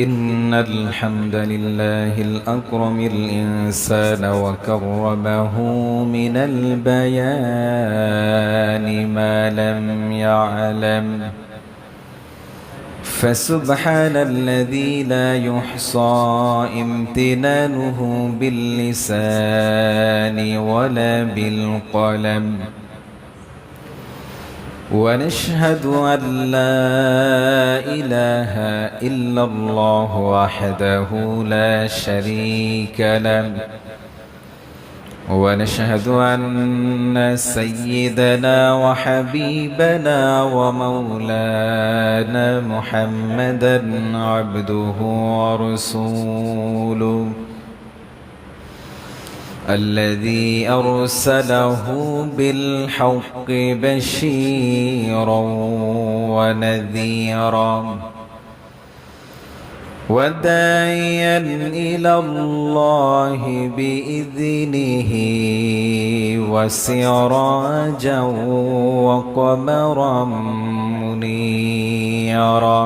إن الحمد لله الأكرم الإنسان وكرمه من البيان ما لم يعلم فسبحان الذي لا يحصى امتنانه باللسان ولا بالقلم ونشهد أن لا إله إلا الله وحده لا شريك له ونشهد أن سيدنا وحبيبنا ومولانا محمدا عبده ورسوله الذي أرسله بالحق بشيرا ونذيرا وداعيا إلى الله بإذنه وسراجا وقمرا منيرا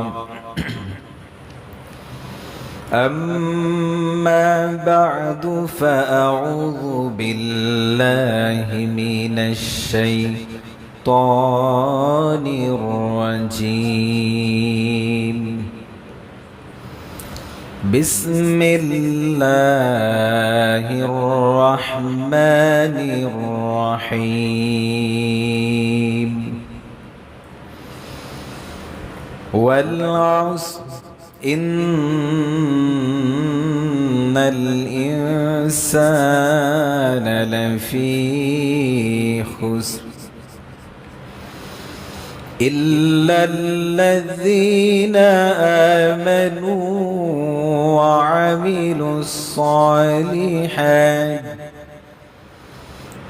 أما بعد فأعوذ بالله من الشيطان الرجيم بسم الله الرحمن الرحيم والعصر إن الإنسان لفي خسر إلا الذين آمنوا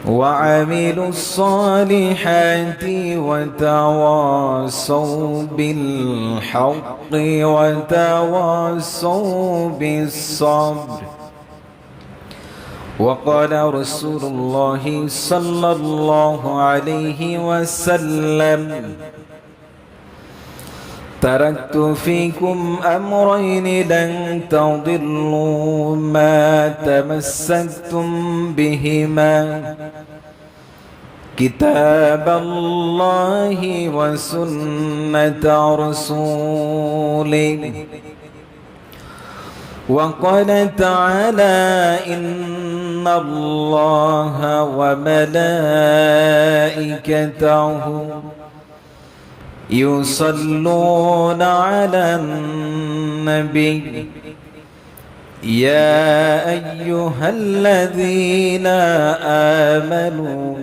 وعملوا الصالحات وتواصوا بالحق وتواصوا بالصبر وقال رسول الله صلى الله عليه وسلم تركت فيكم أمرين لن تضلوا ما تمسكتم بهما كتاب الله وسنة رسوله وقال تعالى إن الله وملائكته يصلون على النبي يا أيها الذين آمنوا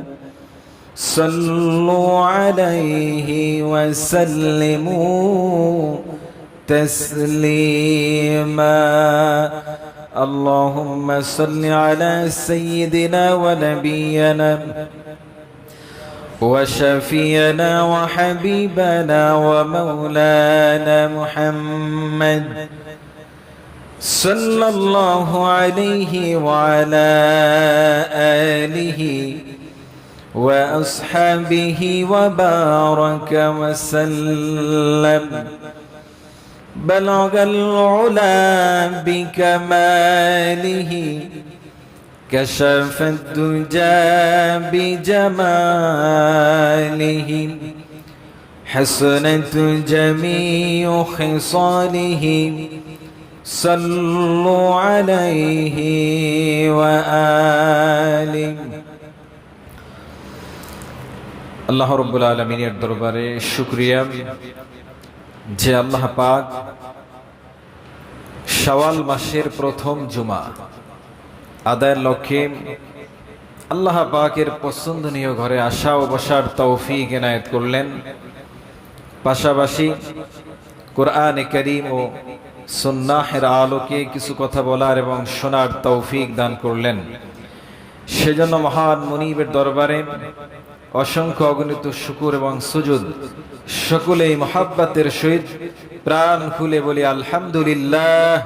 صلوا عليه وسلموا تسليما اللهم صل على سيدنا ونبينا وشفينا وحبيبنا ومولانا محمد صلى الله عليه وعلى آله وأصحابه وبارك وسلم بلغ العلا بكماله كشف الدجى بجماله حسنت جميع خصاله صلوا عليه وآله আল্লাহ রাব্বুল আলামিনের দরবারে শুকরিয়া যে আল্লাহ পাক শাওয়াল মাসের প্রথম জুমা আদায়ের লক্ষ্যে আল্লাহ পাকের পছন্দনীয় ঘরে আসা ও বসার তৌফিক এনায়েত করলেন। পাশাপাশি কোরআনে কারীম ও সুন্নাহের আলোকে কিছু কথা বলার এবং শোনার তৌফিক দান করলেন। সেজন্য মহান মুনিবের দরবারে অসংখ্য অগণিত শুকর এবং সুজুদ। সকলেই মহাব্বতের সহিত প্রাণ খুলে বলি আলহামদুলিল্লাহ।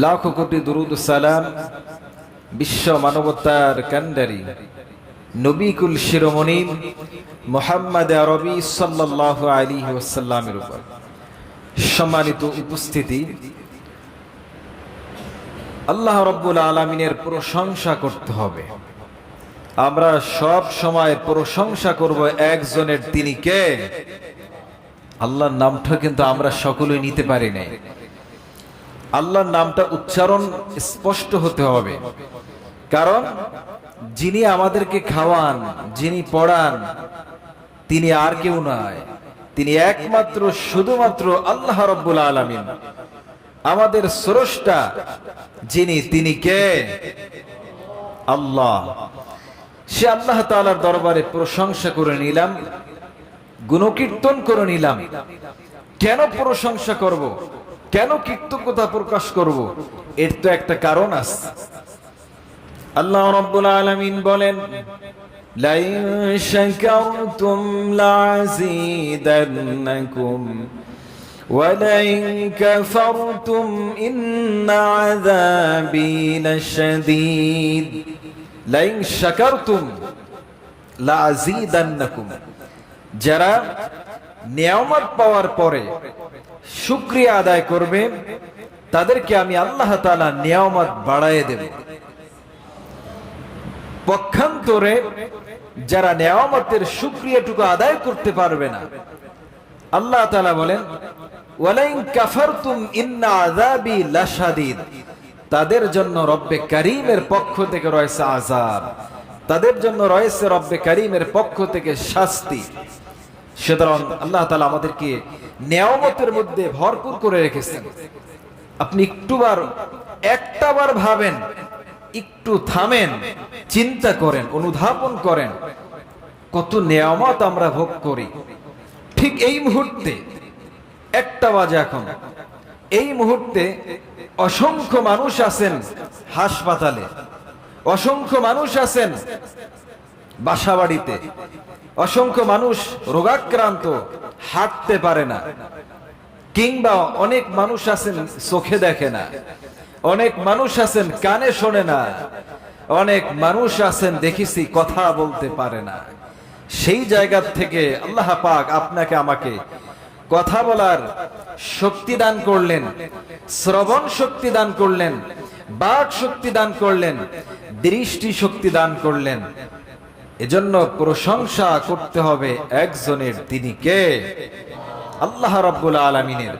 লাখো কোটি দুরুদ সালাম বিশ্ব মানবতার কান্ডারি নবী কুল শিরোমণি মুহাম্মদ আরবি সাল্লাল্লাহু আলাইহি ওয়াসাল্লামের উপর। সম্মানিত উপস্থিতি, আল্লাহ রাব্বুল আলামিনের প্রশংসা করতে হবে। আমরা সব সময় প্রশংসা করব একজনের, তিনি কে? আল্লাহর নামটা কিন্তু আমরা সকলেই নিতে পারি না। আল্লাহর নামটা উচ্চারণ স্পষ্ট হতে হবে, কারণ যিনি আমাদেরকে খাওয়ান, যিনি পড়ান, তিনি আর কেউ নয়, তিনি একমাত্র শুধুমাত্র আল্লাহ রাব্বুল আলামিন, আমাদের স্রষ্টা যিনি, তিনি কে? আল্লাহ। সে আল্লাহ তাআলার দরবারে প্রশংসা করে নিলাম, গুণকীর্তন করে নিলাম। কেন প্রশংসা করব, কেন কৃতজ্ঞতা প্রকাশ করব? এর তো একটা কারণ আছে। আল্লাহ রাব্বুল আলামিন বলেন, লাইন শাকারতুম লাযীদান্নাকুম ওয়া লাইন কাফারতুম ইন্না আযাবী লাশাদীদ। লাইন শাকারতুম লাযীদান্নাকুম, যারা নিয়ামত পাওয়ার পরে শুকরিয়া আদায় করবে তাদেরকে আমি আল্লাহ তাআলা নিয়ামত বাড়ায়ে দেব। পক্ষান্তরে যারা নিয়ামতের শুকরিয়াটুকু আদায় করতে পারবে না, আল্লাহ তাআলা বলেন, ওয়ালাইন কাফারতুম ইন্না আযাবী লাশাদীদ, তাদের জন্য রব্বে কারীমের পক্ষ থেকে রয়েছে আযাব, তাদের জন্য রয়েছে রব্বে কারীমের পক্ষ থেকে শাস্তি। সুতরাং আল্লাহ তাআলা আমাদেরকে নিয়ামতের মধ্যে ভরপুর করে রেখেছেন। আপনি একটাবার ভাবেন, একটু থামেন, চিন্তা করেন, অনুধাবন করেন, কত নিয়ামত আমরা ভোগ করি। ঠিক এই মুহূর্তে 1টা বাজে এখন, এই মুহূর্তে অসংখ্য মানুষ আছেন হাসপাতালে, অসংখ্য মানুষ আছেন বাসাবাড়িতে, অসংখ্য মানুষ রোগাক্রান্ত, হাঁটতে পারে না, কিংবা অনেক মানুষ আছেন চোখে দেখে না, অনেক মানুষ আছেন কানে শোনে না, অনেক মানুষ আছেন দেখেছি কথা বলতে পারে না। সেই জায়গা থেকে আল্লাহ পাক আপনাকে আমাকে কথা বলার শক্তি দান করলেন, শ্রবণ শক্তি দান করলেন, বাক শক্তি দান করলেন, দৃষ্টি শক্তি দান করলেন। এজন্য প্রশংসা করতে হবে একজনের, তিনি কে? আল্লাহ রাব্বুল আলামিনের।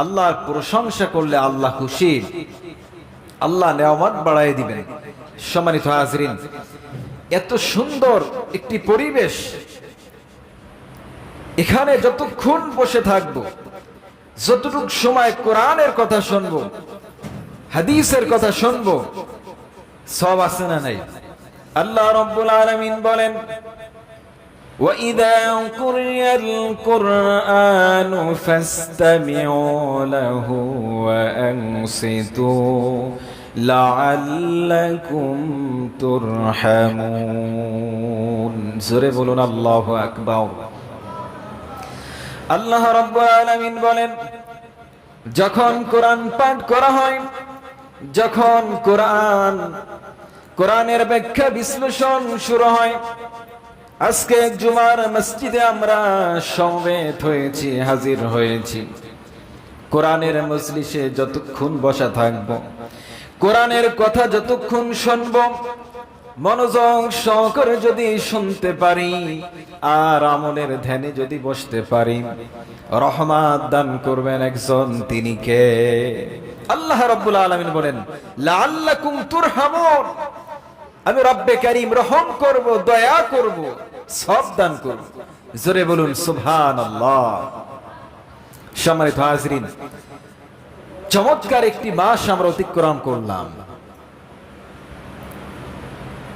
আল্লাহর প্রশংসা করলে আল্লাহ খুশি, আল্লাহ নিয়ামত বাড়ায় দিবেন। সম্মানিত হাজরিন, এত সুন্দর একটি পরিবেশ, এখানে যতক্ষণ বসে থাকব, যতটুক সময় কোরআনের কথা শুনবো, হাদিসের কথা শুনবো, সব আছে না নাই? আল্লাহ রাব্বুল আলামিন বলেন, وَإِذَا قُرِئَ الْقُرْآنُ فَاسْتَمِعُوا لَهُ وَأَنصِتُوا لَعَلَّكُمْ تُرْحَمُونَ। জোরে বলুন আল্লাহু আকবার। আল্লাহ রাব্বুল আলামিন বলেন, যখন কোরআন পাঠ করা হয়, যখন কোরআনের ব্যাখ্যা বিশ্লেষণ শুরু হয়, আজকে জুমার মসজিদে আমরা সমবেত হয়েছি, হাজির হয়েছি। কোরআনের মজলিসে যতক্ষণ বসা থাকব, কোরআনের কথা যতক্ষণ শুনব, মনোযোগ সহকারে যদি শুনতে পারি আর আমলের ধ্যানে যদি বসতে পারি, রহমত দান করবেন একজন, তিনি কে? আল্লাহ রাব্বুল আলামিন বলেন, লাআল্লাকুম তুরহামুন, আমি রব্বে কারীম রহম করব, দয়া করব, সব দান করব। জোরে বলুন সুবহানাল্লাহ। সম্মানিত হাজরিন, চমৎকার একটি মাস আমরা অতিক্রম করলাম,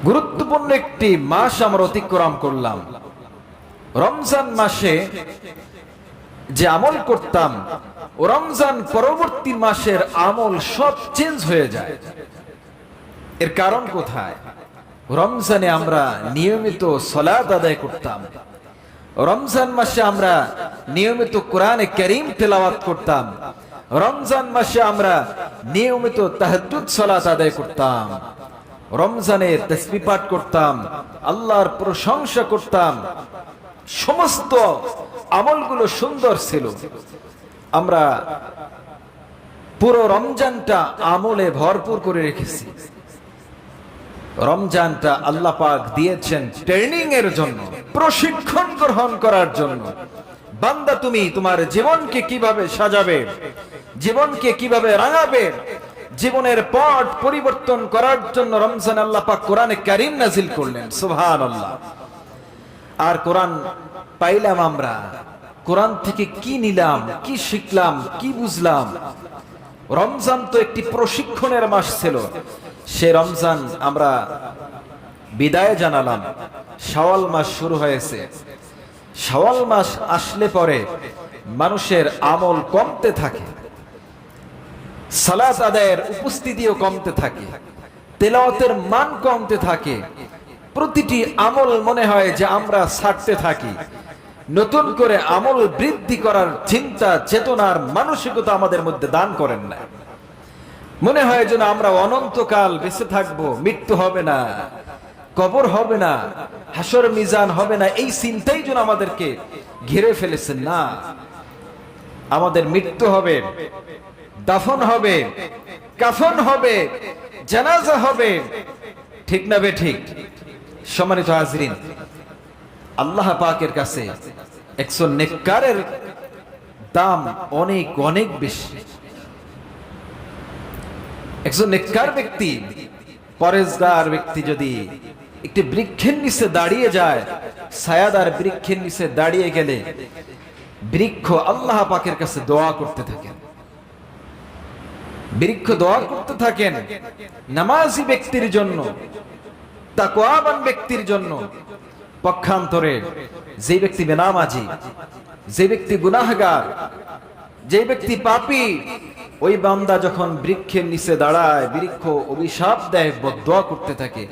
গুরুত্বপূর্ণ একটি মাস আমরা অতিক্রম করলাম। রমজান মাসে যে আমল করতাম, ও রমজান পরবর্তী মাসের আমল সব চেঞ্জ হয়ে যায়। এর কারণ কোথায়? রমজানে আমরা নিয়মিত সালাত আদায় করতাম, রমজান মাসে আমরা নিয়মিত কোরআনে কারীম তেলাওয়াত করতাম, রমজান মাসে আমরা নিয়মিত তাহাজ্জুদ সালাত আদায় করতাম, রমজানে তাসবিহ পাঠ করতাম, আল্লাহর প্রশংসা করতাম, সমস্ত আমলগুলো সুন্দর ছিল। আমরা পুরো রমজানটা আমলে ভরপুর করে রেখেছি। রমজানটা আল্লাহ পাক দিয়েছেন ট্রেনিং এর জন্য, প্রশিক্ষণ গ্রহণ করার জন্য। বান্দা, তুমি তোমার জীবনকে কিভাবে সাজাবে, জীবনকে কিভাবে রাঙাবে, জীবনের পথ পরিবর্তন করার জন্য রমজান আল্লাহ পাক কোরআনে কারীম নাজিল করলেন। সুবহানাল্লাহ। আর কোরআন পাইলাম আমরা, কোরআন থেকে কি নিলাম, কি শিখলাম, কি বুঝলাম? রমজান তো একটি প্রশিক্ষণের মাস ছিল। সে রমজান আমরা বিদায় জানালাম, শাওয়াল মাস শুরু হয়েছে। শাওয়াল মাস আসলে পরে মানুষের আমল কমতে থাকে, সালাত আদায়ের উপস্থিতিও কমতে থাকে, তেলাওয়াতের মান কমতে থাকে। প্রতিটি আমল মনে হয় যে আমরা ছাড়তে থাকি। নতুন করে আমল বৃদ্ধি করার চিন্তা, চেতনার মানসিকতা আমাদের মধ্যে দান করেন না। মনে হয় যেন আমরা অনন্তকাল বেঁচে থাকবো, মৃত্যু হবে না, কবর হবে না, হাসর মিজান হবে না। এই চিন্তাই যেন আমাদেরকে ঘিরে ফেলেছেন। না, আমাদের মৃত্যু হবে, দাফন হবে, কাফন হবে, জানাজা হবে। ঠিক না বে ঠিক? সম্মানিত হাজরিন, আল্লাহ পাকের কাছে একজন নেককারের দাম অনেক অনেক বেশি। একজন নেককার ব্যক্তি, পরেজগার ব্যক্তি যদি একটি বৃক্ষের নিচে দাঁড়িয়ে যায়, ছায়াদার বৃক্ষের নিচে দাঁড়িয়ে গেলে বৃক্ষ আল্লাহ পাকের কাছে দোয়া করতে থাকেন। বৃক্ষ দোয়া করতে থাকেন নামাজি ব্যক্তির জন্য, তাকওয়াবান ব্যক্তির জন্য। পক্ষান্তরে যে ব্যক্তি বেনামাজি, যে ব্যক্তি গুনাহগার, যে ব্যক্তি পাপী, ওই বান্দা যখন বৃক্ষের নিচে দাঁড়ায়, বৃক্ষ অভিশাপ দেয়, বদদোয়া করতে থাকে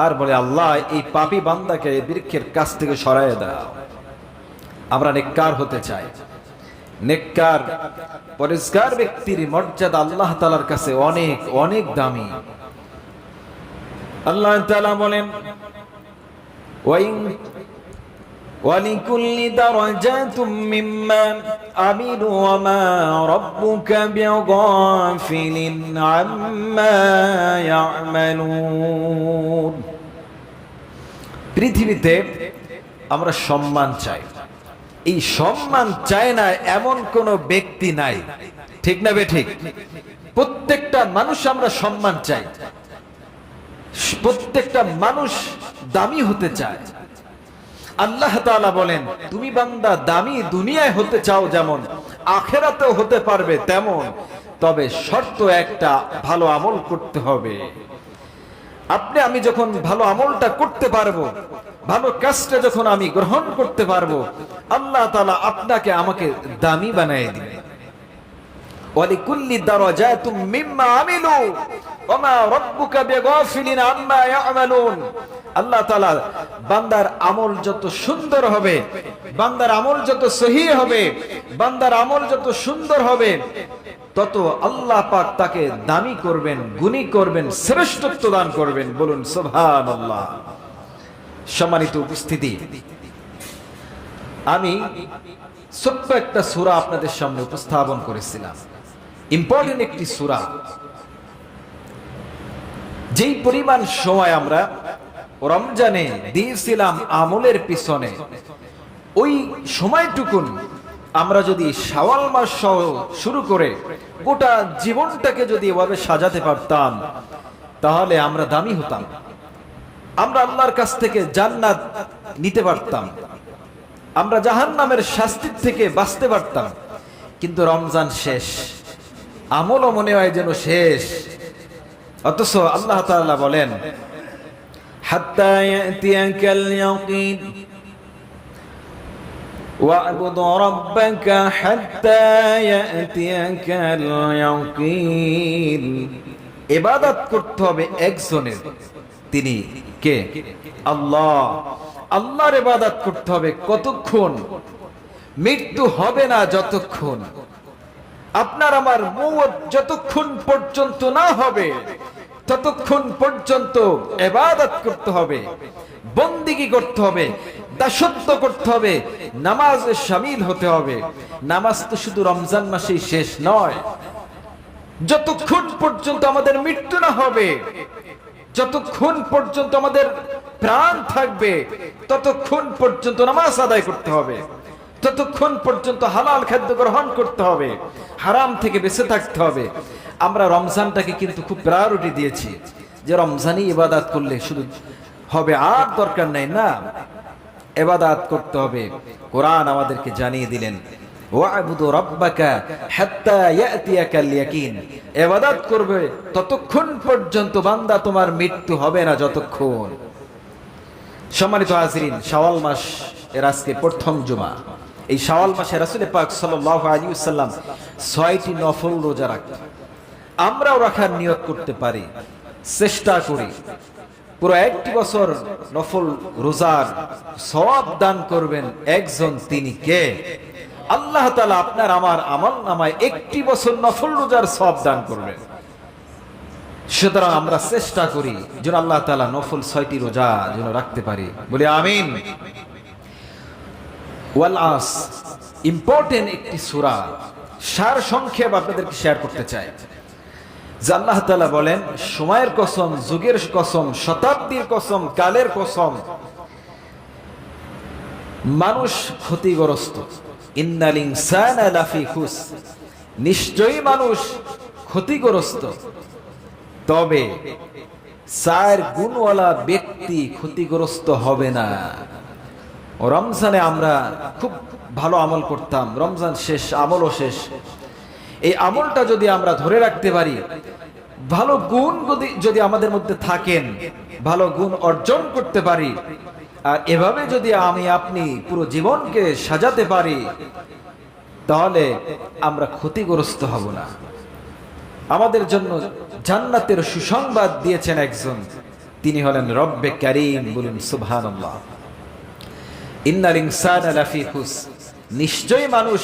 আর বলে, আল্লাহ এই পাপী বান্দাকে বৃক্ষের কাছ থেকে সরায় দাও। আমরা নেককার হতে চাই। নেককার পরেজগার ব্যক্তির মর্যাদা আল্লাহ তাআলার কাছে অনেক অনেক দামি। আল্লাহ তাআলা বলেন, وَلِكُلِّ دَرَجَاتٌ مِّمَّا عَمِلُوا وَمَا رَبُّكَ بِغَافِلٍ عَمَّا يَعْمَلُونَ। পৃথিবীতে আমরা সম্মান চাই। এই সম্মান চায় না এমন কোন ব্যক্তি নাই। ঠিক না বে ঠিক? প্রত্যেকটা মানুষ আমরা সম্মান চাই। প্রত্যেকটা মানুষ দামি হতে চায়। আল্লাহ তাআলা বলেন, তুমি বান্দা দামি দুনিয়ায় হতে চাও যেমন, আখিরাতেও হতে পারবে তেমন, তবে শর্ত একটা, ভালো আমল করতে হবে। আপনি আমি যখন ভালো আমলটা করতে পারবো, ভালো কাজটা যখন আমি গ্রহণ করতে পারবো, আল্লাহ তাআলা আপনাকে আমাকে দামি বানিয়ে দিবেন। ওয়ালিকুল্লি দারাজাতুম মিম্মা আমিলু ওমা রাব্বুকা বিগাফিলিন আম্মা ইয়ামালুন। আল্লাহ তাআলা বান্দার আমল যত সুন্দর হবে, বান্দার আমল যত সহিহ হবে, বান্দার আমল যত সুন্দর হবে, তত আল্লাহ পাক তাকে দামি করবেন, গুণী করবেন, শ্রেষ্ঠত্ব দান করবেন। বলুন সুবহানাল্লাহ। সম্মানিত উপস্থিতি, আমি ছোট্ট একটা সূরা আপনাদের সামনে উপস্থাপন করেছিলাম। ইম্পর্টেন্ট একটি সূরা। যেই পরিমাণ সময় আমরা রমজানে দিয়েছিলাম আমলের পিছনে, ওই সময়টুকুন আমরা যদি শাওয়াল মাস সহ শুরু করে গোটা জীবনটাকে যদি এভাবে সাজাতে পারতাম, তাহলে আমরা দামি হতাম। আমরা আল্লাহর কাছ থেকে জান্নাত নিতে পারতাম, আমরা জাহান্নামের শাস্তির থেকে বাঁচতে পারতাম। কিন্তু রমজান শেষ, আমলও মনে হয় যেন শেষ। অথচ আল্লাহ তাআলা বলেন, হাত্তা ইয়াতিয়াকাল ইয়াকিন ওয়া'বুদ রাব্বাকা হাত্তা ইয়াতিয়াকাল ইয়াকিন। ইবাদত করতে হবে একজনের, তিনি কে? আল্লাহ। আল্লাহর ইবাদত করতে হবে কতক্ষণ? মৃত্যু হবে না যতক্ষণ, আপনার আমার মওত যতক্ষণ পর্যন্ত না হবে ততক্ষণ পর্যন্ত ইবাদত করতে হবে, বন্দেগী করতে হবে। দাসত্ব করতে হবে, নামাজে শামিল হতে হবে। নামাজ তো শুধু রমজান মাসেই শেষ নয়, যতক্ষণ পর্যন্ত আমাদের মৃত্যু না হবে, যতক্ষণ পর্যন্ত আমাদের প্রাণ থাকবে, ততক্ষণ পর্যন্ত নামাজ আদায় করতে হবে, ততক্ষণ পর্যন্ত হালাল খাদ্য গ্রহণ করতে হবে, হারাম থেকে বেঁচে থাকতে হবে। আমরা রমজানটাকে কিন্তু খুব প্রায়োরিটি দিয়েছি, যে রমজানই ইবাদত করলে শুধু হবে, আর দরকার নাই। না, ইবাদত করতে হবে। কোরআন আমাদেরকে জানিয়ে দিলেন, ওয়া'বুদু রাব্বাকা হাত্তা ইয়াতিয়াকাল ইয়াকিন। ইবাদত করবে ততক্ষণ পর্যন্ত বান্দা তোমার মৃত্যু হবে না, যতক্ষণ। সম্মানিত হাজিরিন, শাওয়াল মাস এর আজকে প্রথম জুমা। এই শাওয়াল মাসে রাসূল পাক সাল্লাল্লাহু আলাইহি ওয়াসাল্লাম 6টি নফল রোজা রাখতেন। আমরাও রাখার নিয়ত করতে পারি, চেষ্টা করি। পুরো একটি বছর নফল রোজার সওয়াব দান করবেন একজন, তিনি কে? আল্লাহ তাআলা আপনার আমার আমল নামায় একটি বছর নফল রোজার সওয়াব দান করবেন। সুতরাং আমরা চেষ্টা করি যেন আল্লাহ তাআলা নফল 6টি রোজা যেন রাখতে পারি, বলি আমিন। ওয়াল আস, ইম্পর্টেন্ট একটি সূরা, সার সংক্ষেপ আপনাদেরকে শেয়ার করতে চাই। যে আল্লাহ তাআলা বলেন, সময়ের কসম, যুগের কসম, শতাব্দীর কসম, কালের কসম, মানুষ ক্ষতিগ্রস্ত। ইন্নাল ইনসানা লাফি খুস, নিশ্চয়ই মানুষ ক্ষতিগ্রস্ত। তবে 4 গুণওয়ালা ব্যক্তি ক্ষতিগ্রস্ত হবে না। রমজানে আমরা খুব ভালো আমল করতাম, রমজান শেষ, আমলও শেষ। এই আমলটা যদি আমরা ধরে রাখতে পারি, ভালো গুণ যদি আমাদের মধ্যে থাকেন, ভালো গুণ অর্জন করতে পারি, আর এভাবে যদি আমি আপনি পুরো জীবনকে সাজাতে পারি, তাহলে আমরা ক্ষতিগ্রস্ত হব না। আমাদের জন্য জান্নাতের সুসংবাদ দিয়েছেন একজন, তিনি হলেন রব্বে কারীম। বলুন সুবহানাল্লাহ। ইন্নাল ইনসানা লাফি খুস, নিশ্চয়ই মানুষ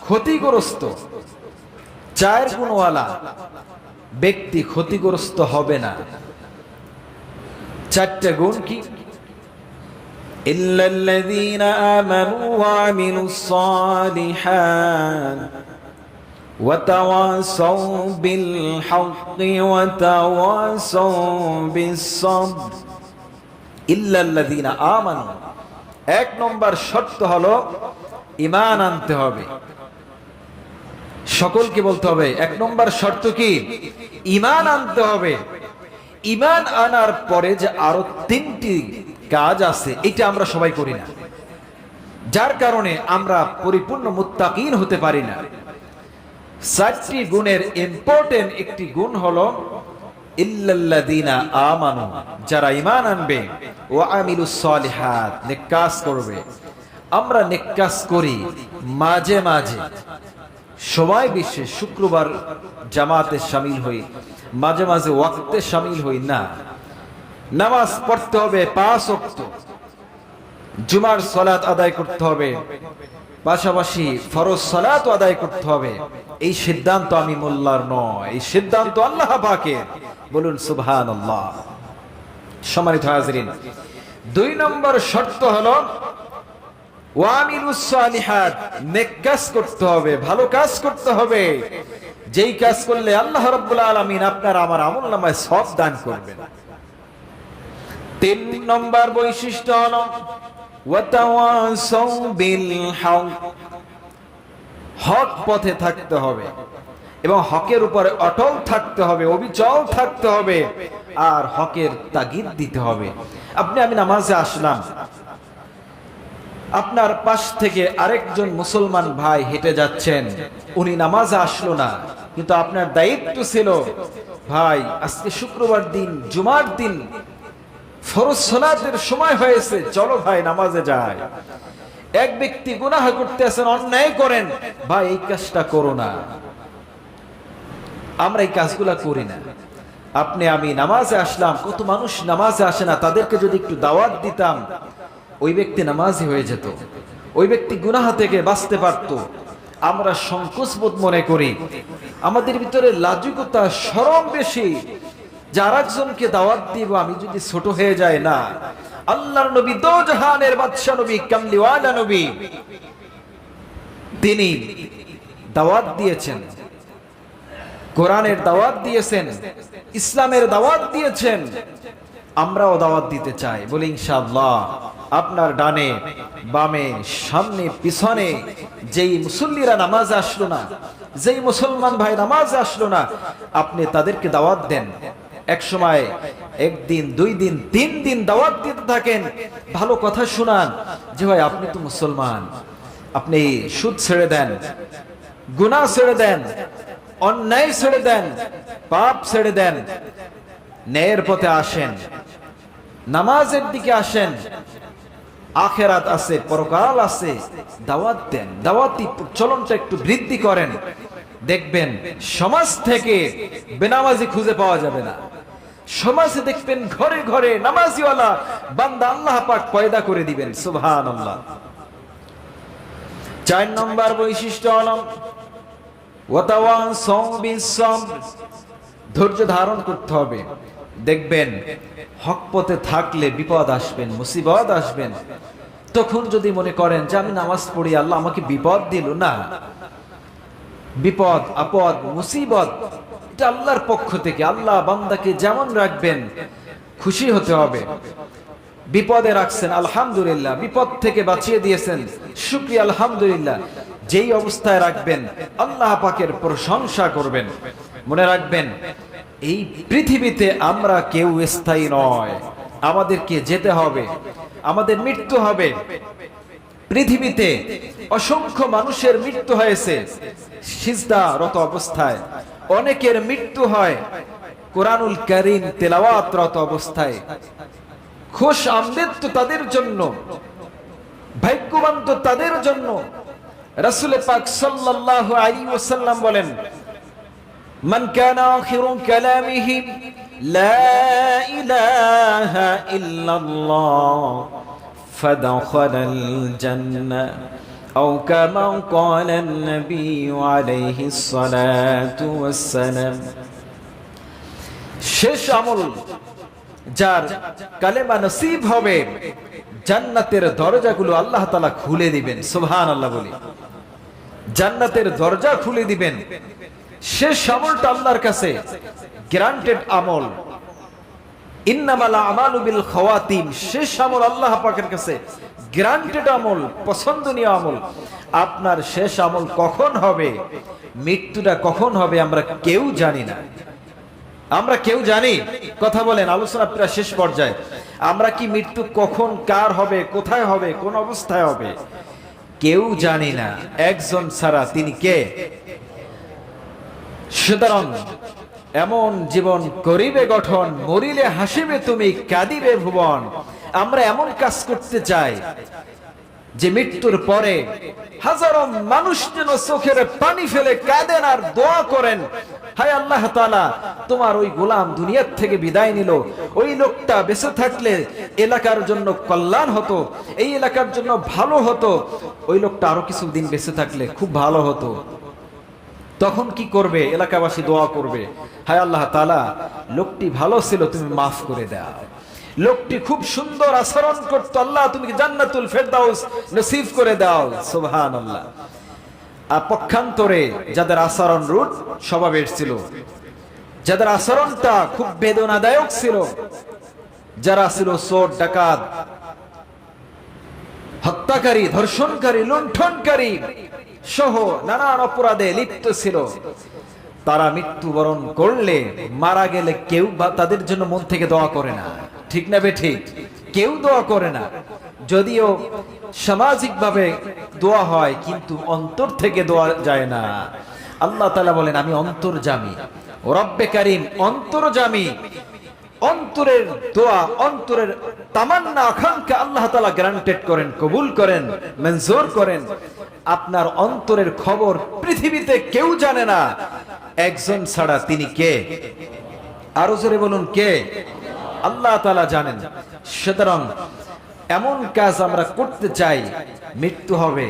ক্ষতিগ্রস্ত। 4 গুণওয়ালা ব্যক্তি ক্ষতিগ্রস্ত হবে না। 4টা গুণ কি? ইল্লাল্লাযীনা আমানু ওয়া আমিলুস সালিহাত ওয়া তাওয়াসাউ বিল হাক্কি ওয়া তাওয়াসাউ বিস সাবর। ইল্লাল্লাযীনা আমানু, 1 নম্বর শর্ত হলো ঈমান আনতে হবে। সকলকে বলতে হবে, 1 নম্বর শর্ত কি? ঈমান আনতে হবে। ঈমান আনার পরে যে আরো 3টি কাজ আছে, এটা আমরা সবাই করি না, যার কারণে আমরা পরিপূর্ণ মুত্তাকিন হতে পারি না। 4টি গুণের ইম্পর্টেন্ট একটি গুণ হলো ইল্লাল্লাযীনা আমানু, যারা ঈমান আনবে, ওয়া আমিলুস সালিহাত, নেক কাজ করবে। আমরা নেক কাজ করি মাঝে মাঝে, সময় বিশেষ, শুক্রবার জামাতে শামিল হই, মাঝে মাঝে ওয়াক্তে শামিল হই না। নামাজ পড়তে হবে 5 ওয়াক্ত, জুমার সালাত আদায় করতে হবে, পাশাপাশি ফরজ সালাত আদায় করতে হবে। এই সিদ্ধান্ত আমি মোল্লার নয়, এই সিদ্ধান্ত আল্লাহ পাকের। বলুন সুবহানাল্লাহ। সম্মানিত হাজিরিন, 2 নম্বর শর্ত হলো ওয়া আমিলুস সালিহাত, নেক কাজ করতে হবে, ভালো কাজ করতে হবে, যেই কাজ করলে আল্লাহ রাব্বুল আলামিন আপনার আমার আমলনামায় সওয়াব দান করবেন। 3 নম্বর বৈশিষ্ট্য হলো ওয়া তাওয়াসাউ বিল হক, হক পথে থাকতে হবে এবং হকের উপরে অটল থাকতে হবে, অবিচল থাকতে হবে, আর হকের তাগিদ দিতে হবে। আমি নামাজে আসলাম, আপনার পাশ থেকে আরেকজন মুসলমান ভাই হেঁটে যাচ্ছেন, উনি নামাজে আসলো না, কিন্তু আপনার দায়িত্ব ছিল, ভাই আজকে শুক্রবার দিন, জুমার দিন, ফরজ সালাতের সময় হয়েছে, চলো ভাই নামাজে যাই। এক ব্যক্তি গুনাহ করতেছেন, অন্যায় করেন, ভাই এই কাজটা করো না। আমরা এই কাজগুলা করি না। আমি নামাজে আসলাম, কত মানুষ নামাজে আসে না, তাদেরকে যদি একটু দাওয়াত দিতাম, ওই ব্যক্তি নামাজি হয়ে যেত, ওই ব্যক্তি গুনাহ থেকে বাঁচতে পারত। আমরা সংকোচবোধ মনে করি, আমাদের ভিতরে লাজুকতা, শরম বেশি, যে আরেকজনকে দাওয়াত দিব, আমি যদি ছোট হয়ে যায়, না, আল্লাহর নবী, দোজাহানের বাদশা নবী, কামলিওয়ালা নবী, তিনি দাওয়াত দিয়েছেন, কোরআনের দাওয়াত দিয়েছেন, ইসলামের দাওয়াত দিয়েছেন। আমরাও দাওয়াত দিতে চাই, বলি ইনশাআল্লাহ। আপনার ডানে বামে সামনে পিছনে যেই মুসল্লিরা নামাজ আসলো না, যেই মুসলমান ভাই নামাজ আসলো না, আপনি তাদেরকে দাওয়াত দেন। এক সময় একদিন, 2 দিন, 3 দিন দাওয়াত দিতে থাকেন, ভালো কথা শোনান যে ভাই আপনি তো মুসলমান, আপনি সুদ ছেড়ে দেন, গুনাহ ছেড়ে দেন, অন্যায় ছেড়ে দেন, পাপ ছেড়ে দেন, ন্যায়ের পথে আসেন, নামাজের দিকে আসেন, আখেরাত আছে, পরকাল আছে, দাওয়াত দেন, দাওয়াতি চলনটা একটু বৃদ্ধি করেন। দেখবেন সমাজ থেকে বেনামাজি খুঁজে পাওয়া যাবে না। সমাজে দেখবেন ঘরে ঘরে নামাজিওয়ালা বান্দা আল্লাহ পাক পয়দা করে দিবেন। সুবহানাল্লাহ। 4 নম্বর বৈশিষ্ট্য হলো ওয়াতাওয়াসাউ বিস-সাবর, ধৈর্য ধারণ করতে হবে। দেখবেন হক পথে থাকলে বিপদ আসবেন, মুসিবত আসবেন, তখন যদি মনে করেন যে আমি নামাজ পড়ি, আল্লাহ আমাকে বিপদ দিল, না, বিপদ আপদ মুসিবত এটা আল্লাহর পক্ষ থেকে। আল্লাহ বান্দাকে যেমন রাখবেন খুশি হতে হবে। বিপদে রাখছেন, আলহামদুলিল্লাহ, বিপদ থেকে বাঁচিয়ে দিয়েছেন, শুকরিয়া, আলহামদুলিল্লাহ। যেই অবস্থায় রাখবেন আল্লাহ পাকের প্রশংসা করবেন। মনে রাখবেন এই পৃথিবীতে আমরা কেউ স্থায়ী নয়, আমাদেরকে যেতে হবে, আমাদের মৃত্যু হবে। পৃথিবীতে অসংখ্য মানুষের মৃত্যু হয়েছে সিজদারত অবস্থায়, অনেকের মৃত্যু হয় কোরআনুল কারীম তেলাওয়াতরত অবস্থায়। খুশ আমদেদ তো তাদের জন্য, ভাগ্যবান তো তাদের জন্য। রাসূল পাক সাল্লাল্লাহু আলাইহি ওয়াসাল্লাম বলেন, মান কানা আখিরু কালামিহি লা ইলাহা ইল্লাল্লাহ ফাদখালাল জান্নাহ আও কামা ক্বালান নবী আলাইহিস সালাতু ওয়াস সালাম। শেষ আমল যার কালেমা নসিব হবে, জান্নাতের দরজাগুলো আল্লাহ তাআলা খুলে দিবেন। সুবহানাল্লাহ বলি, জান্নাতের দরজা খুলে দিবেন। শেষ আমলটা আল্লাহর কাছে গ্যারান্টেড আমল। ইন্নামাল আমালু বিল খাওয়াতিম, শেষ আমল আল্লাহ পাকের কাছে গ্যারান্টেড আমল, পছন্দনীয় আমল। আপনার শেষ আমল কখন হবে, মৃত্যুটা কখন হবে, আমরা কেউ জানি না। আমরা কেউ জানি? কথা বলেন, আলোচনা প্রায় শেষ পর্যায়ে। আমরা কি মৃত্যু কখন কার হবে, কোথায় হবে, কোন অবস্থায় হবে, কেউ জানি না, একজন ছাড়া, তিনি কে? সুতরাং এমন জীবন করিবে গঠন, মরিলে হাসিবে তুমি, কাঁদিবে ভুবন। আমরা এমন কাজ করতে চাই যে মৃত্যুর পরে হাজারো মানুষ যেন চোখের পানি ফেলে কাঁদেন আর দোয়া করেন, হায় আল্লাহ তাআলা, তোমার ওই গোলাম দুনিয়ার থেকে বিদায় নিল, ওই লোকটা বেঁচে থাকলে এলাকার জন্য কল্যাণ হতো, এই এলাকার জন্য ভালো হতো, ওই লোকটা আরো কিছুদিন বেঁচে থাকলে খুব ভালো হতো। তখন কি করবে? এলাকাবাসী দোয়া করবে, হায় আল্লাহ তাআলা, লোকটি ভালো ছিল, তুমি মাফ করে দাও। লোকটি খুব সুন্দর আচরণ করত, আল্লাহ তুমি জান্নাতুল ফেরদাউস নসিব করে দাও। সুবহানাল্লাহ। আর পক্ষান্তরে যাদের আচরণ রূঢ় স্বভাবের ছিল, যাদের আচরণটা খুব বেদনাদায়ক ছিল, যারা ছিল চোর ডাকাত, হত্যাকারী, ধর্ষণকারী, লুণ্ঠনকারী সহ নানান অপরাধে লিপ্ত ছিল, তারা মৃত্যুবরণ করলে, মারা গেলে কেউ তাদের জন্য মন থেকে দোয়া করে না। ঠিক না বেঠিক? কেউ দোয়া করে না। যদিও সামাজিক ভাবে দোয়া হয়, কিন্তু অন্তর থেকে দোয়া যায় না। আল্লাহ তাআলা বলেন, আমি অন্তর্যামী, রব্বে কারীম অন্তর্যামী। অন্তরের দোয়া, অন্তরের তামান্না, আকাঙ্ক্ষা আল্লাহ তাআলা গ্যারান্টেড করেন, কবুল করেন, মঞ্জুর করেন। আপনার অন্তরের খবর পৃথিবীতে কেউ জানে না, একজন ছাড়া, তিনি কে? আরো জোরে বলুন, কে? আল্লাহ তাআলা জানেন। সুতরাং এমন কাজ আমরা করতে চাই, মৃত্যু হবে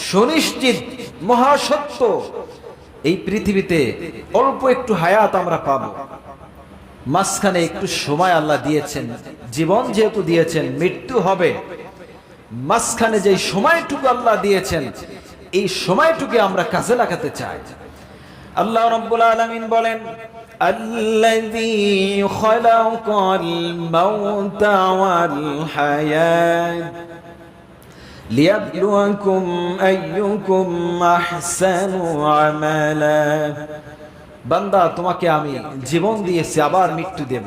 সুনিশ্চিত, মহাসত্য। এই পৃথিবীতে অল্প একটু হায়াত আমরা পাবো, মাঝখানে একটু সময় আল্লাহ দিয়েছেন, জীবন যেহেতু দিয়েছেন, মৃত্যু হবে, মাঝখানে যে সময়টুকু আল্লাহ দিয়েছেন এই সময়টুকু আমরা কাজে লাগাতে চাই। আল্লাহ রাব্বুল আলামিন বলেন, আল্লাযী খালাকাল মাউতা ওয়াল হায়াত লিয়াবলুয়াকুম আইয়ুকুম আহসানু আমালা। বান্দা, তোমাকে আমি জীবন দিয়েছি, আবার মৃত্যু দেব,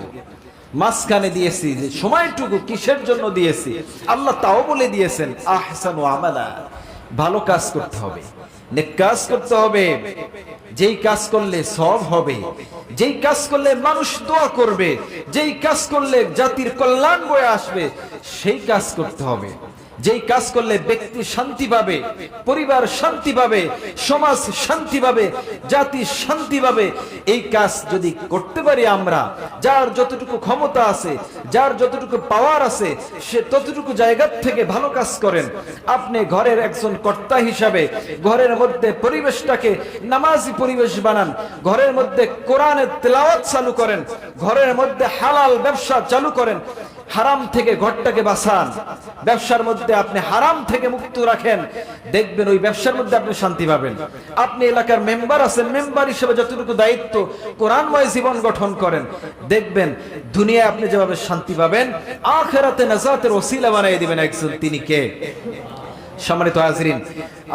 মাঝখানে দিয়েছি যে সময়টুকু কিসের জন্য দিয়েছি আল্লাহ তাও বলে দিয়েছেন, আহসানু আমালা, ভালো কাজ করতে হবে, নেক কাজ করতে হবে, যেই কাজ করলে সওয়াব হবে, যেই কাজ করলে মানুষ দোয়া করবে, যেই কাজ করলে জাতির কল্যাণ বয়ে আসবে, সেই কাজ করতে হবে। যেই কাজ করলে ব্যক্তি শান্তি পাবে, পরিবার শান্তি পাবে, সমাজ শান্তি পাবে, জাতি শান্তি পাবে, এই কাজ যদি করতে পারি আমরা, যার যতটুকু ক্ষমতা আছে, যার যতটুকু পাওয়ার আছে, সে ততটুকু জায়গা থেকে ভালো কাজ করেন। আপনি ঘরের একজন কর্তা হিসাবে ঘরের মধ্যে পরিবেশটাকে নামাজি পরিবেশ বানান, ঘরের মধ্যে কোরআনের তেলাওয়াত চালু করেন, ঘরের মধ্যে হালাল ব্যবসা চালু করেন, হারাম থেকে ঘরটাকে বাঁচান, ব্যবসার মধ্যে আপনি হারাম থেকে মুক্ত রাখেন, দেখবেন ওই ব্যবসার মধ্যে আপনি শান্তি পাবেন। আপনি এলাকার মেম্বার আছেন, মেম্বার হিসেবে যতটুকু দায়িত্ব কোরআনময় জীবন গঠন করেন, দেখবেন দুনিয়ায় আপনি যেভাবে শান্তি পাবেন, আখিরাতে নাজাতের ওসিলা বানিয়ে দিবেন একজন, তিনি কে? সম্মানিত হাজিরিন,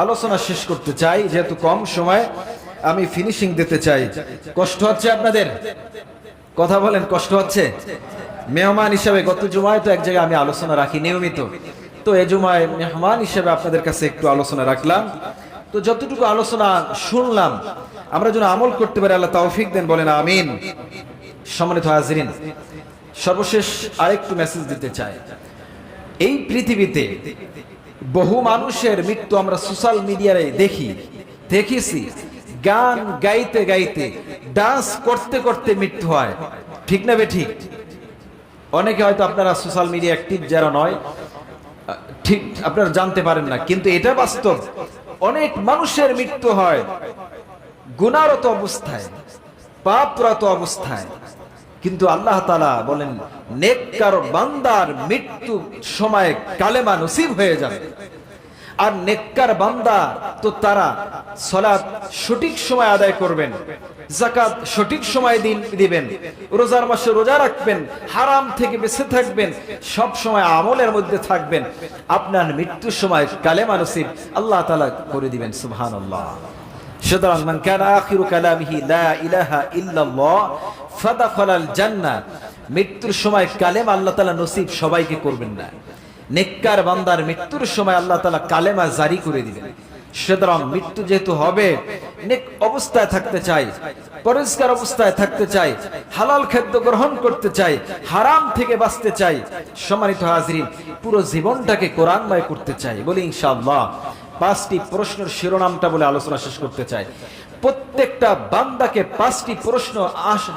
আলোচনা শেষ করতে চাই, যেহেতু কম সময়, আমি ফিনিশিং দিতে চাই। কষ্ট হচ্ছে আপনাদের? কথা বলেন, কষ্ট হচ্ছে? মেহমান হিসেবে গত জুমায় তো এক জায়গায় আমি আলোচনা রাখি নিয়মিত, তো এই জুমায় মেহমান হিসেবে আপনাদের কাছে একটু আলোচনা রাখলাম। তো যতটুকু আলোচনা শুনলাম আমরা যেন আমল করতে পারি, আল্লাহ তৌফিক দেন, বলেন আমিন। সম্মানিত হাজিরিন, সর্বশেষ আরেকটু মেসেজ দিতে চাই। এই পৃথিবীতে বহু মানুষের মৃত্যু আমরা সোশ্যাল মিডিয়ায় দেখেছি, গান গাইতে গাইতে, ডান্স করতে করতে মৃত্যু হয়, ঠিক না বে ঠিক? অনেকে হয়তো আপনারা সোশ্যাল মিডিয়া অ্যাক্টিভ যারা নয়, ঠিক আপনারা জানতে পারেন না, কিন্তু এটা বাস্তব। অনেক মানুষের মৃত্যু হয় গুনাহরত অবস্থায়, পাপরত অবস্থায়, কিন্তু আল্লাহ তাআলা বলেন নেককার বান্দার মৃত্যু সময় কালেমা নসিব হয়ে যাবে। আর নেককার বান্দা তো তারা সালাত সঠিক সময় আদায় করবেন, যাকাত সঠিক সময় দিবেন, রোজার মাসে রোজা রাখবেন, হারাম থেকে বেঁচে থাকবেন, সব সময় আমলের মধ্যে থাকবেন, আপনার মৃত্যুর সময় কালেমা নসিব আল্লাহ তাআলা করে দিবেন। সুবহানাল্লাহ। সুতরাং মান কানা আখিরু কালামিহি লা ইলাহা ইল্লাল্লাহ ফাদাখালাল জান্নাহ, মৃত্যুর সময় কালেমা আল্লাহ তাআলা নসিব সবাইকে করবেন না। নেককার বান্দার মৃত্যুর সময় আল্লাহ তাআলা কালেমা জারি করে দিবেন। সুতরাং মৃত্যু যেহেতু হবে, নেক অবস্থায় থাকতে চাই, পরিষ্কার অবস্থায় থাকতে চাই, হালাল খাদ্য গ্রহণ করতে চাই, হারাম থেকে বাঁচতে চাই। সম্মানিত হাজিরিন, পুরো জীবনটাকে কোরআনময় করতে চাই, বলি ইনশাআল্লাহ। 5টি প্রশ্নের শিরোনামটা বলে আলোচনা শেষ করতে চাই। প্রত্যেকটা বান্দাকে 5টি প্রশ্ন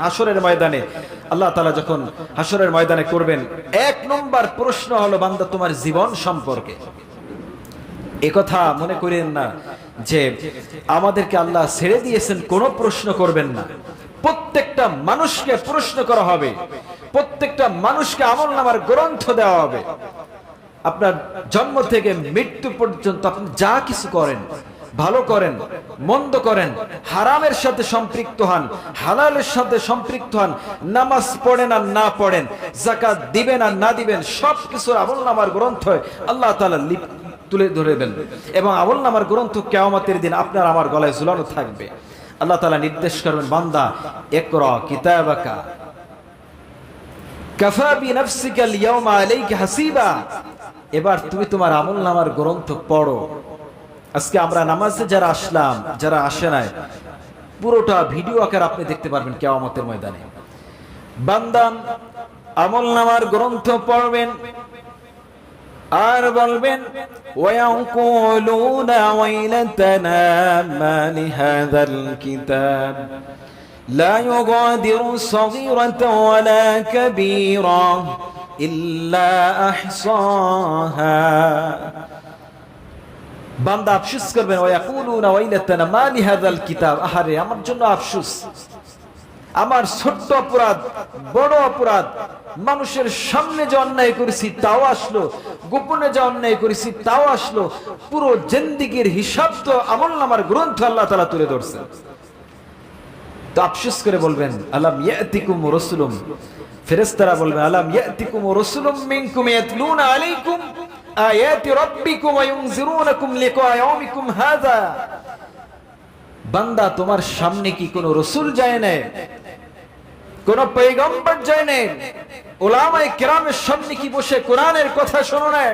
হাসরের ময়দানে আল্লাহ তাআলা যখন হাসরের ময়দানে করবেন, 1 নম্বর প্রশ্ন হলো বান্দা তোমার জীবন সম্পর্কে। একথা মনে করেন না যে আমাদেরকে আল্লাহ ছেড়ে দিয়েছেন, কোনো প্রশ্ন করবেন না। প্রত্যেকটা মানুষকে প্রশ্ন করা হবে, প্রত্যেকটা মানুষকে আমলনামার গ্রন্থ দেওয়া হবে। আপনার জন্ম থেকে মৃত্যু পর্যন্ত আপনি যা কিছু করেন, ভালো করেন, মন্দ করেন, হারামের সাথে সম্পৃক্ত হন, হালালের সাথে সম্পৃক্ত হন, নামাজ পড়েন আর না পড়েন, যাকাত দিবেন আর না দিবেন, সবকিছুর আমলনামার গ্রন্থ আল্লাহ তাআলা তুলে ধরবেন, এবং আমলনামার গ্রন্থ কিয়ামতের দিন আপনার আমার গলায় ঝুলানো থাকবে। আল্লাহ তাআলা নির্দেশ করবেন, বান্দা ইকরা কিতাবাকা কাফা বিনাফসিকা আল-ইয়াওমা আলাইকা হাসিবা, এবার তুমি তোমার আমলনামার গ্রন্থ পড়ো। আজকে আমরা নামাজে যারা আসলাম, যারা আসে নাই, পুরোটা ভিডিও আকার আপনি দেখতে পারবেন কিয়ামতের ময়দানে। বান্দা আমলনামার গ্রন্থ পড়বেন আর বলবেন ওয়ায়াকুলুনা ওয়াইলাতানা মা লিহাযাল কিতাব লা ইউগাদিরু সগীরাতান ওয়ালা কাবীরা ইল্লা আহসাহা। বান্দা আফসোস করবেন, ওয়ায়াকুলুনা ওয়াইলাতানা মা লিহাযাল কিতাব, আহারে আমার জন্য আফসোস, আমার ছোট্ট অপরাধ, বড় অপরাধ, মানুষের সামনে যে অন্যায় করেছি তাও আসলো, গোপনে যে অন্যায় করেছি তাও আসলো, পুরো জিন্দেগীর হিসাব তো আমলনামার গ্রন্থ আল্লাহ তাআলা তুলে ধরছেন। তো আফসোস করে বলবেন আলাম ইয়াতিকুম রাসূলুম, ফেরেশতারা বলবেন আলাম ইয়াতিকুম রাসূলুম মিনকুম ইয়াতলুনা আলাইকুম আয়াতি রাব্বিকুম ওয়া ইউনজিরুনাকুম লিকা ইয়াউমিকুম হাযা। বান্দা তোমার সামনে কি কোনো রাসূল যায় না, কোন পয়গম্বর যায় না, উলামায়ে কেরামের সামনে কি বসে কোরআনের কথা শোনো না,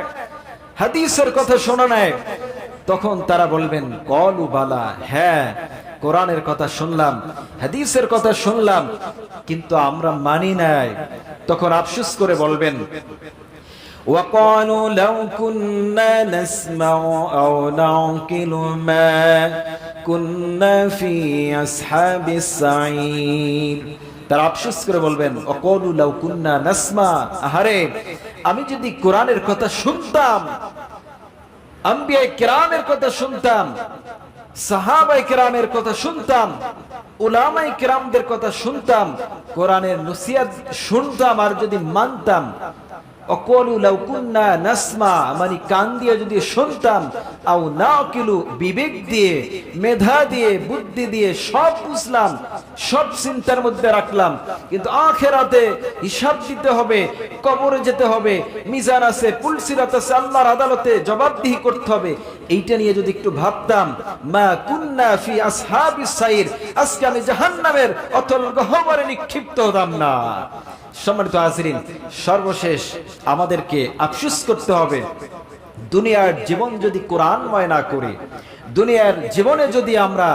হাদিসের কথা শোনো না? তখন তারা বলবেন কলু বালা, হ্যাঁ কোরআনের কথা শুনলাম, হাদিসের কথা শুনলাম, কিন্তু আমরা মানি নাই। তখন আফসোস করে বলবেন وقالوا لو كنا نسمع أو نعقل ما كنا في أصحاب السعير। তারা আফসোস করে বলবেন ওয়াকালু লাউ কুন্না নাসমা, আহারে আমি যদি কোরআনের কথা শুনতাম, আম্বিয়ায়ে কেরামের কথা শুনতাম, সাহাবায়ে কেরামের কথা শুনতাম, উলামায়ে কেরামদের কথা শুনতাম, কোরআনের নসিহত শুনতাম আর যদি মানতাম, অকলু লাউ কুন্না নাসমা মানে কান দিয়ে যদি শুনতাম, আও নাকিলু বিবেক দিয়ে, মেধা দিয়ে, বুদ্ধি দিয়ে সব বুঝলাম, সব চিন্তার মধ্যে রাখলাম, কিন্তু আখিরাতে হিসাব দিতে হবে, কবরে যেতে হবে, মিজান আছে, পুলসিরাত আছে, আল্লাহর আদালতে জবাবদিহি করতে হবে, এইটা নিয়ে যদি একটু ভাবতাম, মা কুন্না ফি আসহাবিস সাইর, আজকে আমি জাহান্নামের অতল গহ্বরে নিক্ষিপ্ত হতাম না। সম্মানিত হাজিরিন, সর্বশেষ আমাদেরকে আফসোস করতে হবে, দুনিয়ার জীবন যদি কোরআনময় না করি, দুনিয়ার জীবনে যদি আমরা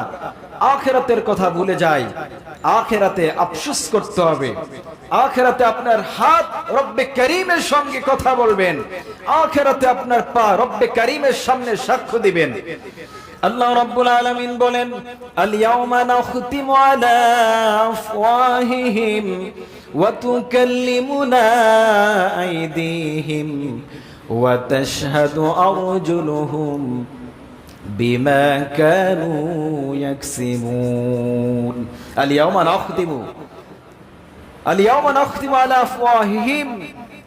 আখিরাতের কথা ভুলে যাই, আখিরাতে আফসোস করতে হবে। আখিরাতে আপনার হাত রব্বে কারীমের সঙ্গে কথা বলবেন, আখিরাতে আপনার পা রব্বে কারীমের সামনে সাক্ষ্য দিবেন। আল্লাহ রাব্বুল আলামিন বলেন আল ইয়াউমা নাখতিমু আলা আফওয়াহিহিম ওয়া তুকাল্লিমুনা আইদিহিম ওয়া তাশহাদু আরজুলুহুম বিমা কানু ইয়াকসিবুন। আল ইয়াউমা নাখতিমু আলা আফওয়াহিহিম,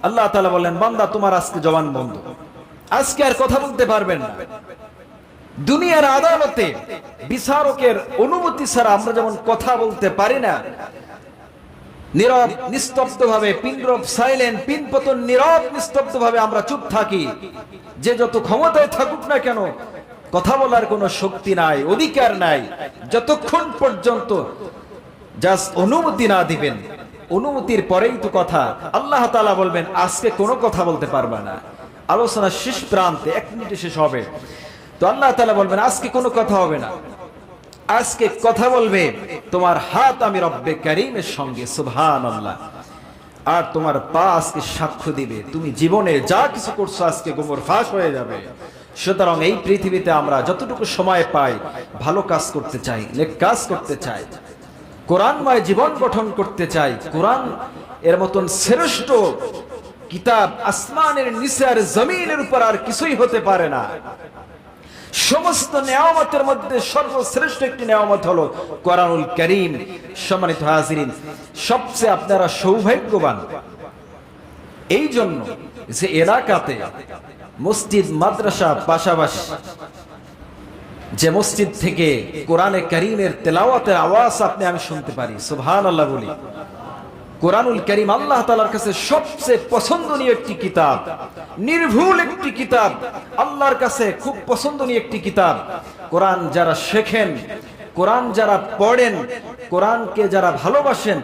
আল্লাহ তাআলা বলেন বান্দা তোমার আজকে জবান বন্ধ, আজকে আর কথা বলতে পারবেন না। দুনিয়ার আদালতে বিচারকের অনুমতি ছাড়া আমরা যেমন কথা বলতে পারি না, নীরব নিস্তব্ধ ভাবে, পিনড্রপ সাইলেন্ট, পিনপতন নীরব নিস্তব্ধ ভাবে আমরা চুপ থাকি, যে যত ক্ষমতায় থাকুক না কেন কথা বলার কোনো শক্তি নাই, অধিকার নাই, যতক্ষণ পর্যন্ত জাস্ট অনুমতি না দিবেন, অনুমতির পরেই তো কথা। আল্লাহ তাআলা বলবেন আজকে কোনো কথা বলতে পারবে না, আলোচনা শেষ প্রান্তে 1 মিনিটে শেষ হবে, তো আল্লাহ তাআলা বলবেন আজকে কোনো কথা হবে না, আজকে কথা বলবে তোমার হাত আমি রব্বে কারীমের সঙ্গে, সুবহানাল্লাহ, আর তোমার পা আজকে সাক্ষ্য দিবে, তুমি জীবনে যা কিছু করছো আজকে গোমর ফাঁস হয়ে যাবে। সুতরাং এই পৃথিবীতে আমরা যতটুকু সময় পাই ভালো কাজ করতে চাই, নেক কাজ করতে চাই, কোরআনময় জীবন গঠন করতে চাই। কোরআন এর মতন শ্রেষ্ঠ কিতাব আসমানের নিচে আর জমিনের উপর আর কিছুই হতে পারে না। সমস্ত নিয়ামতের মধ্যে সর্বশ্রেষ্ঠ একটি নিয়ামত হলো কোরআনুল কারীম। সম্মানিত হাজিরিন, সবচেয়ে আপনারা সৌভাগ্যবান এই জন্য যে এলাকাতে মসজিদ মাদ্রাসা পাশাপাশি, যে মসজিদ থেকে কোরআনে কারীমের তেলাওয়াতের আওয়াজ আপনি আমি শুনতে পারি, সুবহানাল্লাহ বলি। কোরআনুল কারীম আল্লাহ তাআলার কাছে সবচেয়ে পছন্দনীয় একটি কিতাব, নির্ভুল একটি কিতাব, আল্লাহর কাছে খুব পছন্দনীয় একটি কিতাব। কোরআন যারা শেখেন, কোরআন যারা পড়েন, কোরআনকে যারা ভালোবাসেন,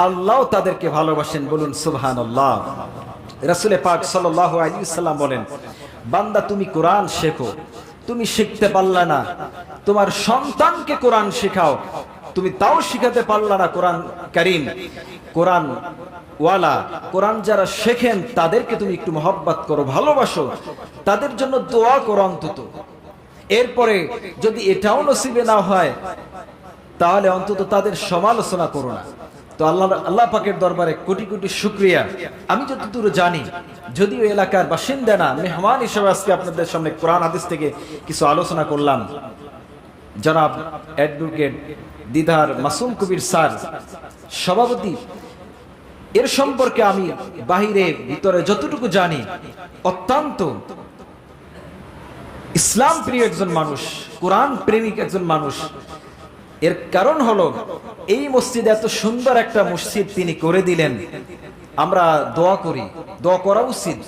আল্লাহ তাদেরকে ভালোবাসেন, বলুন সুবহানাল্লাহ। রাসূল পাক সাল্লাল্লাহু আলাইহি ওয়াসাল্লাম বলেন বান্দা তুমি কোরআন শেখো, তুমি শিখতে পারলা না, তোমার সন্তানকে কোরআন শেখাও, তুমি তাও শিখাতে পারলা না কোরআন কারীম, কোরআন ওয়ালা, কোরআন যারা শেখেন তাদেরকে তুমি একটু মহব্বত করো, ভালোবাসো, তাদের জন্য দোয়া করো অন্তত। এরপরে যদি এটাও নসিবে না হয় তাহলে অন্তত তাদের সমালোচনা করো না। তো আল্লাহ পাকের দরবারে কোটি কোটি শুকরিয়া। আমি যতদূর জানি, যদিও এলাকার বাসিন্দা না, মেহমান হিসেবে আজকে আপনাদের সামনে কোরআন হাদিস থেকে কিছু আলোচনা করলাম। জনাব অ্যাডভোকেট দিদার মাসুম কবির স্যার সভাপতি, এর সম্পর্কে আমি বাহিরে ভিতরে যতটুকু জানি অত্যন্ত ইসলাম প্রিয় একজন মানুষ, কোরআন প্রেমিক একজন মানুষ। এর কারণ হলো এই মসজিদে এত সুন্দর একটা মসজিদ তিনি করে দিলেন। আমরা দোয়া করি, দোয়া করা উচিত,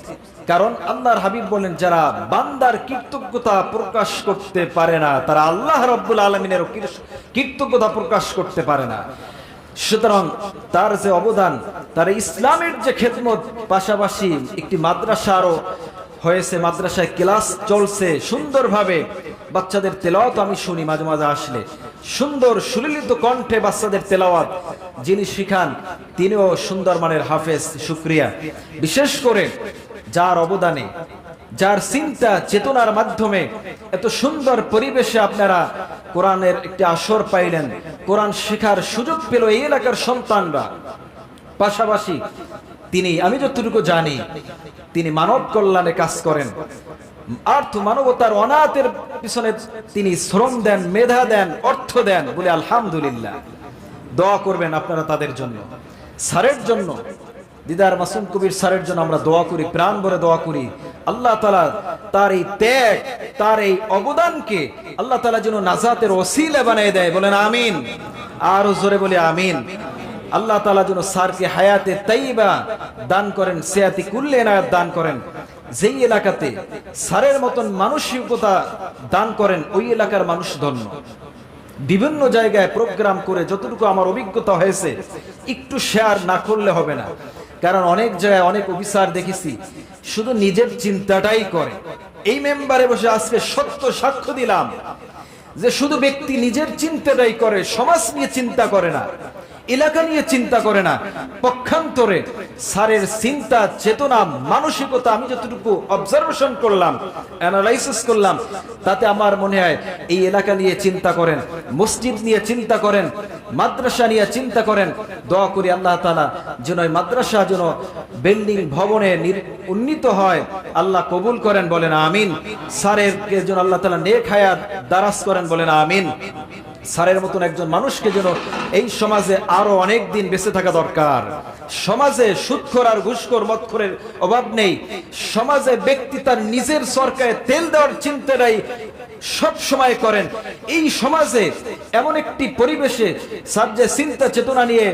কারণ আল্লাহর হাবিব বলেন যারা বান্দার কৃতজ্ঞতা প্রকাশ করতে পারে না তারা আল্লাহ রাব্বুল আলামিনের কৃতজ্ঞতা প্রকাশ করতে পারে না। সুতরাং তার যে অবদান, তার ইসলামের যে খেদমত, পাশাপাশি একটি মাদ্রাসারও হয়েছে, মাদ্রাসায় ক্লাস চলছে সুন্দরভাবে, বাচ্চাদের তেলাওয়াত আমি শুনি মাঝে মাঝে আসলে, সুন্দর সুললিত কণ্ঠে বাচ্চাদের তেলাওয়াত যিনি শিখান তিনিও সুন্দর মানের হাফেজ। শুকরিয়া। বিশেষ করে যার অবদানে, যার চিন্তা চেতনার মাধ্যমে এত সুন্দর পরিবেশে আপনারা কোরআনের একটি আসর পাইলেন, কোরআন শেখার সুযোগ পেল এই এলাকার সন্তানরা। পাশাপাশি তিনি, আমি যতটুকু জানি, তিনি মানব কল্যাণে কাজ করেন, আর্থ মানবতার অনাথের পিছনে তিনি শ্রম দেন, মেধা দেন, অর্থ দেন, বলে আলহামদুলিল্লাহ। দোয়া করবেন আপনারা তাদের জন্য, স্যারের জন্য, দিদার মাসুম কবির স্যারের জন্য আমরা দোয়া করি, প্রাণ ভরে দোয়া করি। আল্লাহ তাআলা তার এই ত্যাগ, তার এই অবদানকে আল্লাহ তাআলা যেন নাজাতের ওসিলা বানিয়ে দেয়, বলেন আমিন। আর জোরে বলি আমিন। আল্লাহ তাআলা যেন স্যারকে হায়াতে তাইয়্যিবা দান করেন, সিয়াতি কুল্লে ইনায়াত দান করেন। যেই এলাকাতে স্যারের মতন মানসিকতা দান করেন ওই এলাকার মানুষ ধন্য। বিভিন্ন জায়গায় প্রোগ্রাম করে যতটুকু আমার অভিজ্ঞতা হয়েছে একটু শেয়ার না করলে হবে না, কারণ অনেক জায়গায় অনেক অফিসার দেখেছি শুধু নিজের চিন্তাটাই করে। এই মেম্বারে বসে আজকে সত্য সাক্ষ্য দিলাম যে শুধু ব্যক্তি নিজের চিন্তাটাই করে, সমাজ নিয়ে চিন্তা করে না, এলাকা নিয়ে চিন্তা করে না। পক্ষান্তরে স্যারের চিন্তা চেতনা মানসিকতা আমি যতটুকু অবজারভেশন করলাম, অ্যানালাইসিস করলাম, তাতে আমার মনে হয় এই এলাকা নিয়ে চিন্তা করেন, মসজিদ নিয়ে চিন্তা করেন, মাদ্রাসা নিয়ে চিন্তা করেন। দোয়া করি আল্লাহ তাআলা যেন এই মাদ্রাসা যেন বিল্ডিং ভবনে উন্নীত হয়, আল্লাহ কবুল করেন, বলেন আমিন। স্যারেরকে যেন আল্লাহ তাআলা নেক হায়াত দারাজ করেন, বলেন আমিন। স্যারের মতন একজন মানুষকে যেন এই সমাজে আরো অনেক দিন বেঁচে থাকা দরকার। সমাজে সুদখোর আর ঘুষখোর মদখোরের অভাব নেই। সমাজে ব্যক্তি তার নিজের সরকারে তেল দেওয়ার চিন্তাটাই সব সময় করেন। এই সমাজে এমন একটি পরিবেশে স্যার যে চিন্তা চেতনা নিয়ে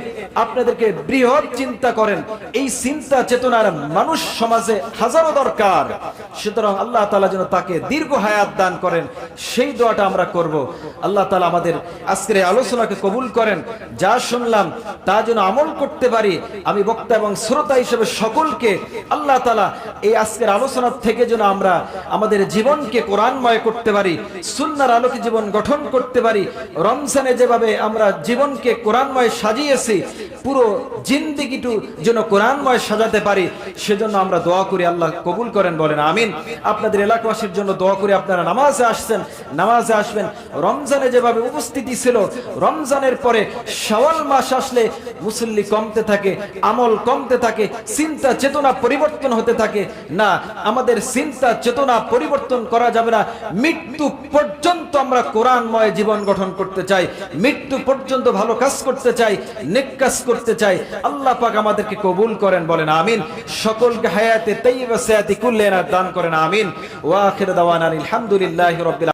আপনাদেরকে বৃহৎ চিন্তা করেন, এই চিন্তা চেতনার মানুষ সমাজে হাজারো দরকার। সুতরাং আল্লাহ তাআলা যেন তাকে দীর্ঘ হায়াত দান করেন, সেই দোয়াটা আমরা করব। আল্লাহ তাআলা আমাদের আজকের এই আলোচনাকে কবুল করেন, যা শুনলাম তা যেন আমল করতে পারি। আমি বক্তা এবং শ্রোতা হিসেবে সকলকে আল্লাহ তাআলা এই আজকের আলোচনা থেকে যেন আমরা আমাদের জীবনকে কোরআনময় করতে পারি, সুন্নাহর আলোকে জীবন গঠন করতে পারি। রমজানে যেভাবে আমরা জীবনকে কোরআনময় সাজিয়েছি, পুরো জিন্দেগিটু যেন কোরআনময় সাজাতে পারি, সেজন্য আমরা দোয়া করি। আল্লাহ কবুল করেন, বলেন আমিন। আপনাদের এলাকাবাসীর জন্য দোয়া করি, আপনারা নামাজে আসছেন, নামাজে আসবেন। রমজানে যেভাবে উপস্থিতি ছিল, রমজানের পরে শাওয়াল মাস আসলে মুসল্লি কমতে থাকে, আমল কমতে থাকে, চিন্তা চেতনা পরিবর্তন হতে থাকে। না, আমাদের চিন্তা চেতনা পরিবর্তন করা যাবে না। মৃত্যু পর্যন্ত আমরা কোরআনময় জীবন গঠন করতে চাই, মৃত্যু পর্যন্ত ভালো কাজ করতে চাই, নেক কাজ করতে চাই। আল্লাহ পাক আমাদেরকে কবুল করেন, বলেন আমিন। সকলকে হায়াতে তাইয়্যিবা সিয়াতি কুল্লে ইনায়াত দান করেন, আমিন। ওয়া আখিরু দাওয়ানা আলহামদুলিল্লাহি রাব্বিল